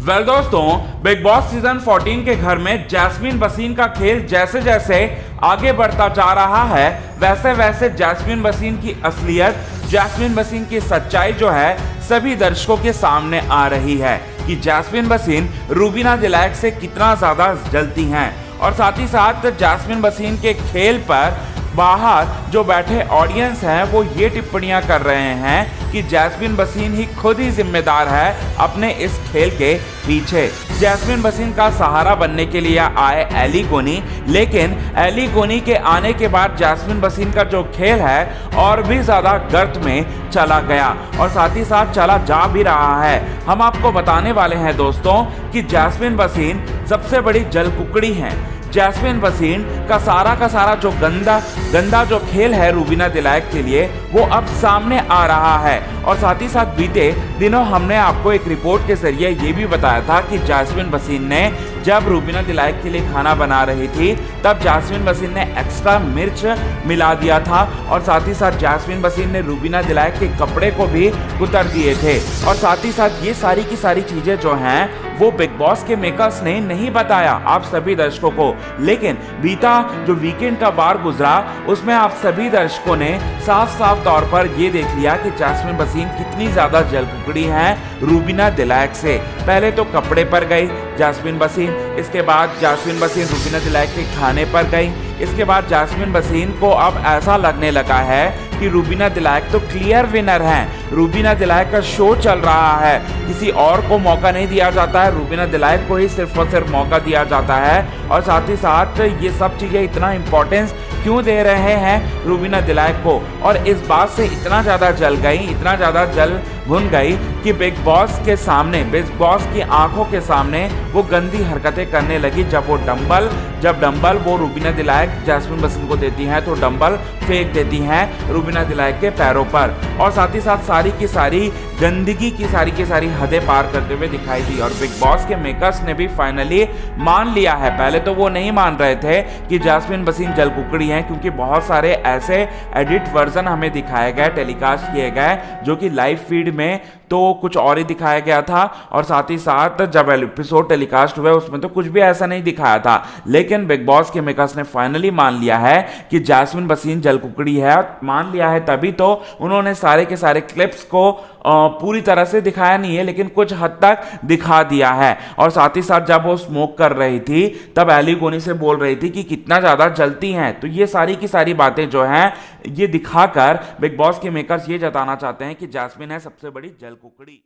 Well दोस्तों, big boss season 14 के घर में जैस्मीन वसीम का खेल जैसे जैसे आगे बढ़ता जा रहा है वैसे वैसे जैस्मीन वसीम की असलियत, जैस्मीन वसीम की सच्चाई जो है सभी दर्शकों के सामने आ रही है कि जैस्मीन वसीम रूबीना दिलैक से कितना ज्यादा जलती हैं। और साथ ही साथ जैस्मीन वसीम के खेल पर बाहर जो बैठे ऑडियंस हैं वो ये टिप्पणियां कर रहे हैं कि जैस्मीन वसीम ही खुद ही जिम्मेदार है अपने इस खेल के पीछे। जैस्मीन वसीम का सहारा बनने के लिए आए एली गोनी, लेकिन एली गोनी के आने के बाद जैस्मीन वसीम का जो खेल है और भी ज्यादा गर्त में चला गया और साथ ही साथ चला जा भी रहा है। हम आपको बताने वाले हैं दोस्तों कि जैस्मीन वसीम सबसे बड़ी जलकुकड़ी हैं। जैस्मीन वसीम का सारा जो गंदा जो खेल है रूबीना दिलैक के लिए वो अब सामने आ रहा है। और साथ ही साथ बीते दिनों हमने आपको एक रिपोर्ट के जरिए ये भी बताया था कि जैस्मीन वसीम ने जब रूबीना दिलैक के लिए खाना बना रही थी तब जैस्मीन वसीम ने एक्स्ट्रा मिर्च मिला दिया था और साथ ही साथ जैस्मीन वसीम ने रूबीना दिलैक के कपड़े को भी उतर दिए थे। और साथ ही साथ ये सारी की सारी चीजें जो हैं वो बिग बॉस के मेकर्स ने नहीं बताया आप सभी दर्शकों को, लेकिन बीता जो वीकेंड का वार गुजरा उसमें आप सभी दर्शकों ने साफ तौर पर ये देख लिया कि जैस्मीन वसीम कितनी ज्यादा जलकुकड़ी हैं रूबीना दिलैक से। पहले तो कपड़े पर गई जैस्मीन वसीम, इसके बाद जैस्मीन वसीम रूबीना दिलैक के खाने पर गई, इसके बाद जैस्मीन वसीम को अब ऐसा लगने लगा है कि रूबीना दिलैक तो क्लियर विनर हैं। रूबीना दिलैक का शो चल रहा है, किसी और को मौका नहीं दिया जाता है, रूबीना दिलैक को ही सिर्फ और सिर्फ मौका दिया जाता है। और साथ ही साथ ये सब चीज़ें इतना इम्पोर्टेंस क्यों दे रहे हैं रूबीना दिलैक को, और इस बात से इतना ज़्यादा जल गई, इतना ज़्यादा जल भुन गई कि बिग बॉस के सामने, बिग बॉस की आंखों के सामने वो गंदी हरकतें करने लगी। जब डंबल वो रूबीना दिलैक जैस्मीन वसीम को देती हैं तो डंबल फेंक देती हैं रूबीना दिलैक के पैरों पर, और साथ ही साथ सारी की सारी गंदगी की सारी हदें पार करते हुए दिखाई दी। और बिग बॉस के मेकर्स ने भी फाइनली मान लिया है। पहले तो वो नहीं मान रहे थे कि जैस्मीन वसीम जलकुकड़ी हैं, क्योंकि बहुत सारे ऐसे एडिट वर्जन हमें दिखाए गए, टेलीकास्ट किए गए जो कि लाइव फीड में तो कुछ और ही दिखाया गया था, और साथ ही साथ जब एपिसोड टेलीकास्ट हुए उसमें तो कुछ भी ऐसा नहीं दिखाया था। लेकिन बिग बॉस के मेकर्स ने फाइनली मान लिया है कि जैस्मीन वसीम जलकुकड़ी है। मान लिया है तभी तो उन्होंने सारे के सारे क्लिप्स को पूरी तरह से दिखाया नहीं है, लेकिन कुछ हद तक दिखा दिया है। और साथ ही साथ जब वो स्मोक कर रही थी तब एली गोनी से बोल रही थी कि कितना ज़्यादा जलती हैं। तो ये सारी की सारी बातें जो हैं ये दिखाकर बिग बॉस के मेकर्स ये जताना चाहते हैं कि जैस्मीन है सबसे बड़ी जलकुकड़ी।